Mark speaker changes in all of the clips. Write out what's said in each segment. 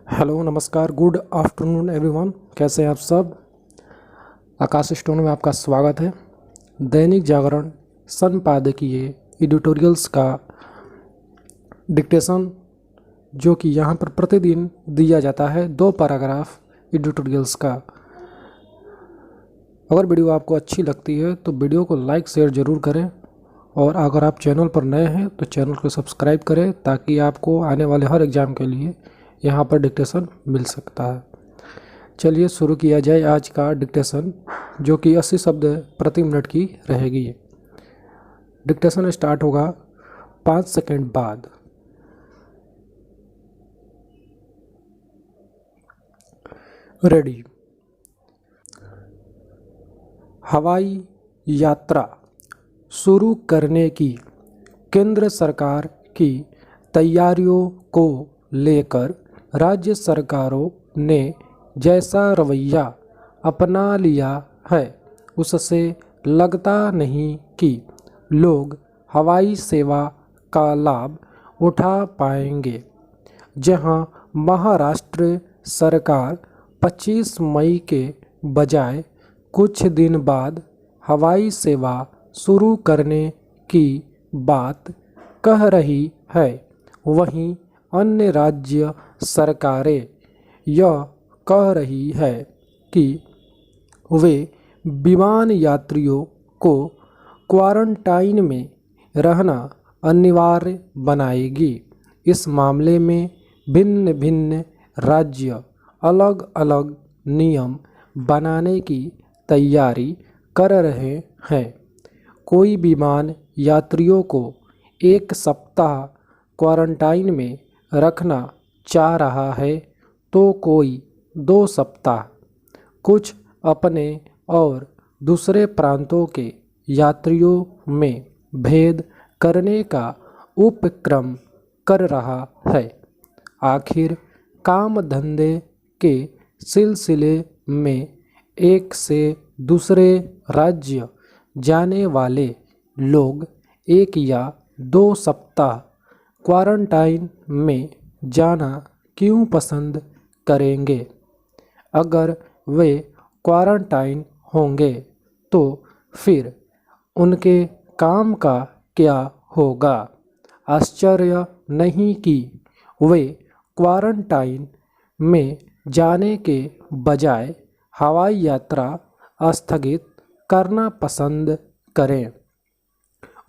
Speaker 1: Hello नमस्कार good afternoon everyone. कैसे हैं आप सब। आकाश स्टोन में आपका स्वागत है। दैनिक जागरण संपादकीय एडिटोरियल्स का डिक्टेशन जो कि यहाँ पर प्रतिदिन दिया जाता है 2 पैराग्राफ एडिटोरियल्स का। अगर वीडियो आपको अच्छी लगती है तो वीडियो को लाइक शेयर ज़रूर करें और अगर आप चैनल पर नए हैं तो चैनल को सब्सक्राइब करें ताकि आपको आने वाले हर एग्ज़ाम के लिए यहाँ पर डिक्टेशन मिल सकता है। चलिए शुरू किया जाए आज का डिक्टेशन जो कि 80 शब्द प्रति मिनट की रहेगी। डिक्टेशन स्टार्ट होगा 5 सेकंड बाद। रेडी। हवाई यात्रा शुरू करने की केंद्र सरकार की तैयारियों को लेकर राज्य सरकारों ने जैसा रवैया अपना लिया है उससे लगता नहीं कि लोग हवाई सेवा का लाभ उठा पाएंगे। जहां महाराष्ट्र सरकार 25 मई के बजाय कुछ दिन बाद हवाई सेवा शुरू करने की बात कह रही है, वहीं अन्य राज्य सरकारें यह कह रही है कि वे विमान यात्रियों को क्वारंटाइन में रहना अनिवार्य बनाएगी। इस मामले में भिन्न भिन्न राज्य अलग अलग नियम बनाने की तैयारी कर रहे हैं। कोई विमान यात्रियों को 1 सप्ताह क्वारंटाइन में रखना चाह रहा है तो कोई 2 सप्ताह। कुछ अपने और दूसरे प्रांतों के यात्रियों में भेद करने का उपक्रम कर रहा है। आखिर काम धंधे के सिलसिले में एक से दूसरे राज्य जाने वाले लोग 1 या 2 सप्ताह क्वारंटाइन में जाना क्यों पसंद करेंगे। अगर वे क्वारंटाइन होंगे तो फिर उनके काम का क्या होगा। आश्चर्य नहीं कि वे क्वारंटाइन में जाने के बजाय हवाई यात्रा स्थगित करना पसंद करें।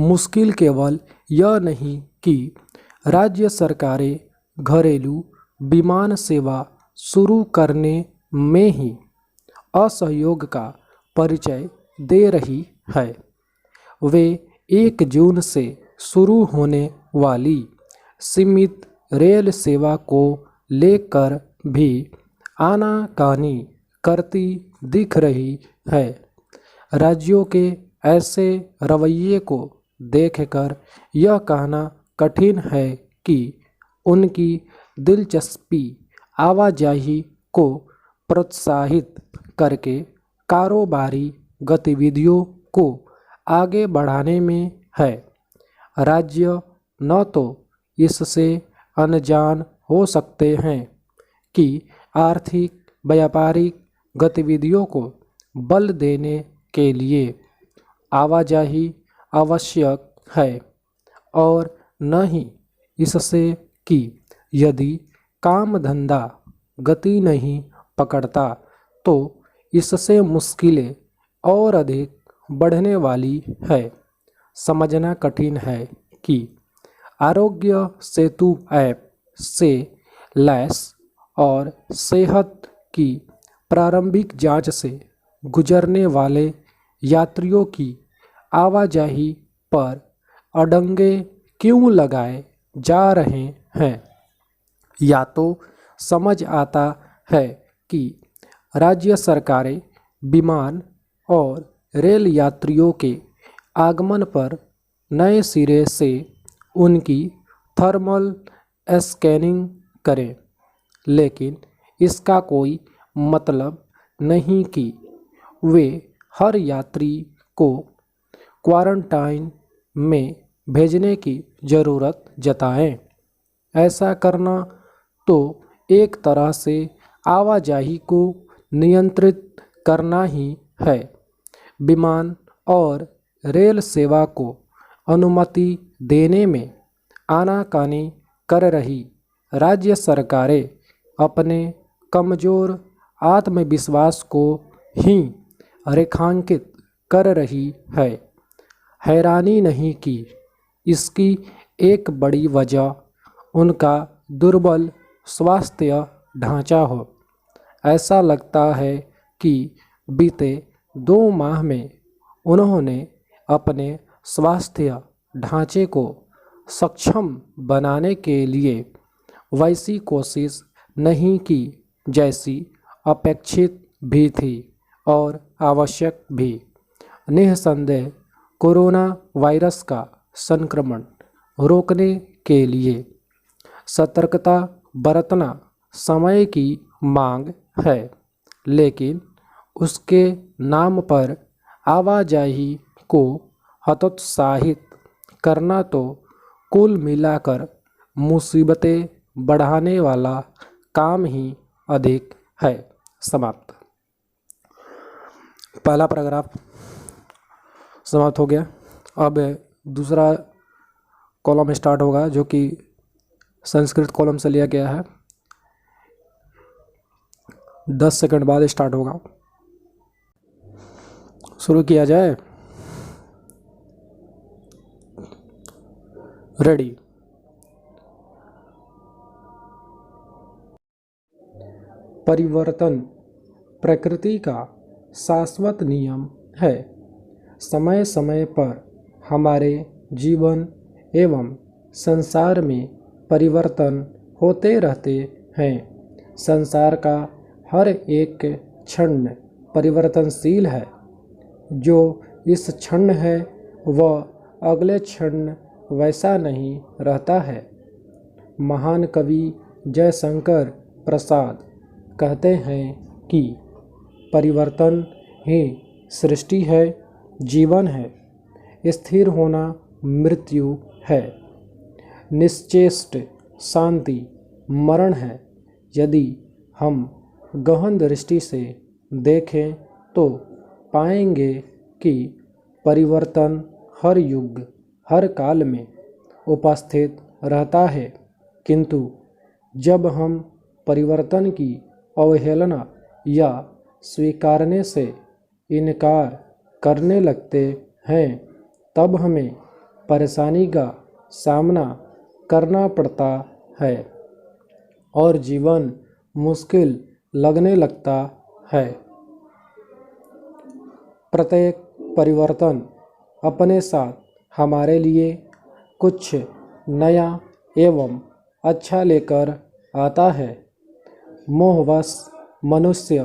Speaker 1: मुश्किल केवल यह नहीं कि राज्य सरकारें घरेलू विमान सेवा शुरू करने में ही असहयोग का परिचय दे रही है, वे 1 जून से शुरू होने वाली सीमित रेल सेवा को लेकर भी आनाकानी करती दिख रही है। राज्यों के ऐसे रवैये को देखकर यह कहना कठिन है कि उनकी दिलचस्पी आवाजाही को प्रोत्साहित करके कारोबारी गतिविधियों को आगे बढ़ाने में है। राज्य न तो इससे अनजान हो सकते हैं कि आर्थिक व्यापारिक गतिविधियों को बल देने के लिए आवाजाही आवश्यक है और न ही इससे कि यदि काम धंधा गति नहीं पकड़ता तो इससे मुश्किलें और अधिक बढ़ने वाली है। समझना कठिन है कि आरोग्य सेतु ऐप से लैस और सेहत की प्रारंभिक जांच से गुजरने वाले यात्रियों की आवाजाही पर अड़ंगे क्यों लगाए जा रहे हैं। या तो समझ आता है कि राज्य सरकारें विमान और रेल यात्रियों के आगमन पर नए सिरे से उनकी थर्मल स्कैनिंग करें, लेकिन इसका कोई मतलब नहीं कि वे हर यात्री को क्वारंटाइन में भेजने की ज़रूरत जताएं। ऐसा करना तो एक तरह से आवाजाही को नियंत्रित करना ही है। विमान और रेल सेवा को अनुमति देने में आनाकानी कर रही राज्य सरकारें अपने कमज़ोर आत्मविश्वास को ही रेखांकित कर रही है। हैरानी नहीं कि इसकी एक बड़ी वजह उनका दुर्बल स्वास्थ्य ढांचा हो। ऐसा लगता है कि बीते 2 माह में उन्होंने अपने स्वास्थ्य ढांचे को सक्षम बनाने के लिए वैसी कोशिश नहीं की जैसी अपेक्षित भी थी और आवश्यक भी। निःसंदेह कोरोना वायरस का संक्रमण रोकने के लिए सतर्कता बरतना समय की मांग है, लेकिन उसके नाम पर आवाजाही को हतोत्साहित करना तो कुल मिलाकर मुसीबतें बढ़ाने वाला काम ही अधिक है। समाप्त। पहला पैराग्राफ समाप्त हो गया। अब दूसरा कॉलम स्टार्ट होगा जो कि संस्कृत कॉलम से लिया गया है। 10 सेकंड बाद स्टार्ट होगा। शुरू किया जाए। रेडी। परिवर्तन प्रकृति का शाश्वत नियम है। समय समय पर हमारे जीवन एवं संसार में परिवर्तन होते रहते हैं। संसार का हर एक क्षण परिवर्तनशील है। जो इस क्षण है वह अगले क्षण वैसा नहीं रहता है। महान कवि जयशंकर प्रसाद कहते हैं कि परिवर्तन ही सृष्टि है, जीवन है, स्थिर होना मृत्यु है, निश्चेष्ट शांति मरण है। यदि हम गहन दृष्टि से देखें तो पाएंगे कि परिवर्तन हर युग हर काल में उपस्थित रहता है, किंतु जब हम परिवर्तन की अवहेलना या स्वीकारने से इनकार करने लगते हैं तब हमें परेशानी का सामना करना पड़ता है और जीवन मुश्किल लगने लगता है। प्रत्येक परिवर्तन अपने साथ हमारे लिए कुछ नया एवं अच्छा लेकर आता है। मोहवश मनुष्य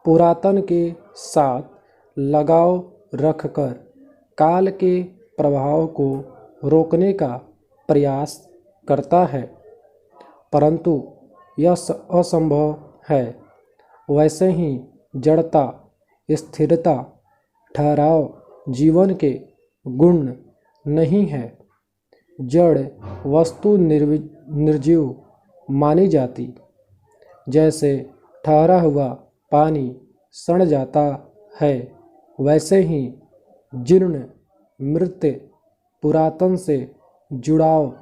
Speaker 1: पुरातन के साथ लगाव रखकर काल के प्रभाव को रोकने का प्रयास करता है, परंतु यह असंभव है। वैसे ही जड़ता, स्थिरता, ठहराव जीवन के गुण नहीं है। जड़ वस्तु निर्जीव मानी जाती, जैसे ठहरा हुआ पानी सड़ जाता है, वैसे ही जीर्ण मृत पुरातन से जुड़ाव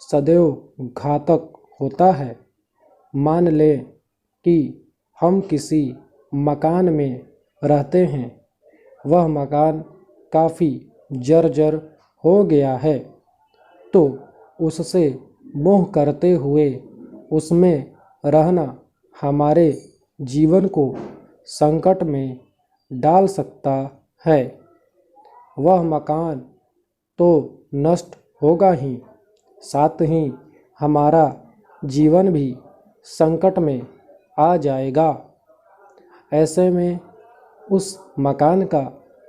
Speaker 1: सदैव घातक होता है। मान लें कि हम किसी मकान में रहते हैं, वह मकान काफ़ी जर्जर हो गया है, तो उससे मोह करते हुए उसमें रहना हमारे जीवन को संकट में डाल सकता है। वह मकान तो नष्ट होगा ही, साथ ही हमारा जीवन भी संकट में आ जाएगा। ऐसे में उस मकान का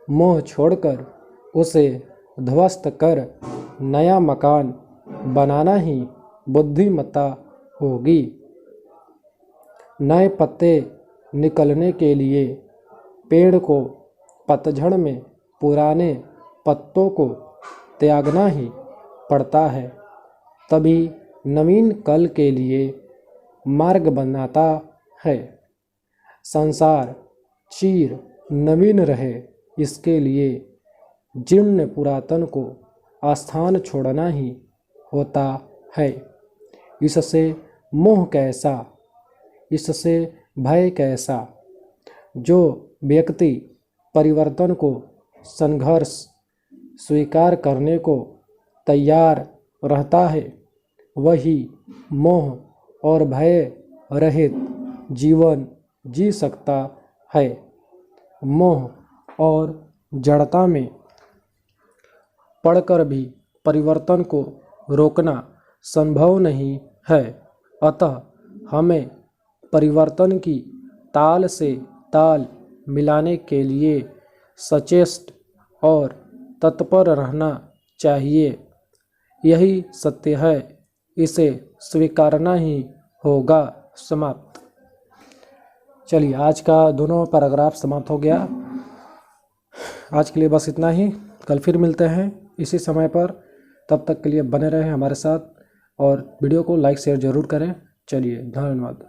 Speaker 1: मोह छोड़कर उसे ध्वस्त कर नया मकान बनाना ही बुद्धिमत्ता होगी। नए पत्ते निकलने के लिए पेड़ को पतझड़ में पुराने पत्तों को त्यागना ही पड़ता है, तभी नवीन कल के लिए मार्ग बनाता है। संसार चिर नवीन रहे, इसके लिए जीर्ण पुरातन को आस्थान छोड़ना ही होता है। इससे मोह कैसा, इससे भय कैसा। जो व्यक्ति परिवर्तन को संघर्ष स्वीकार करने को तैयार रहता है, वही मोह और भय रहित जीवन जी सकता है। मोह और जड़ता में पड़कर भी परिवर्तन को रोकना संभव नहीं है। अतः हमें परिवर्तन की ताल से ताल मिलाने के लिए सचेष्ट और तत्पर रहना चाहिए। यही सत्य है, इसे स्वीकारना ही होगा। समाप्त। चलिए, आज का दोनों पैराग्राफ समाप्त हो गया। आज के लिए बस इतना ही। कल फिर मिलते हैं इसी समय पर। तब तक के लिए बने रहें हमारे साथ और वीडियो को लाइक शेयर ज़रूर करें। चलिए, धन्यवाद।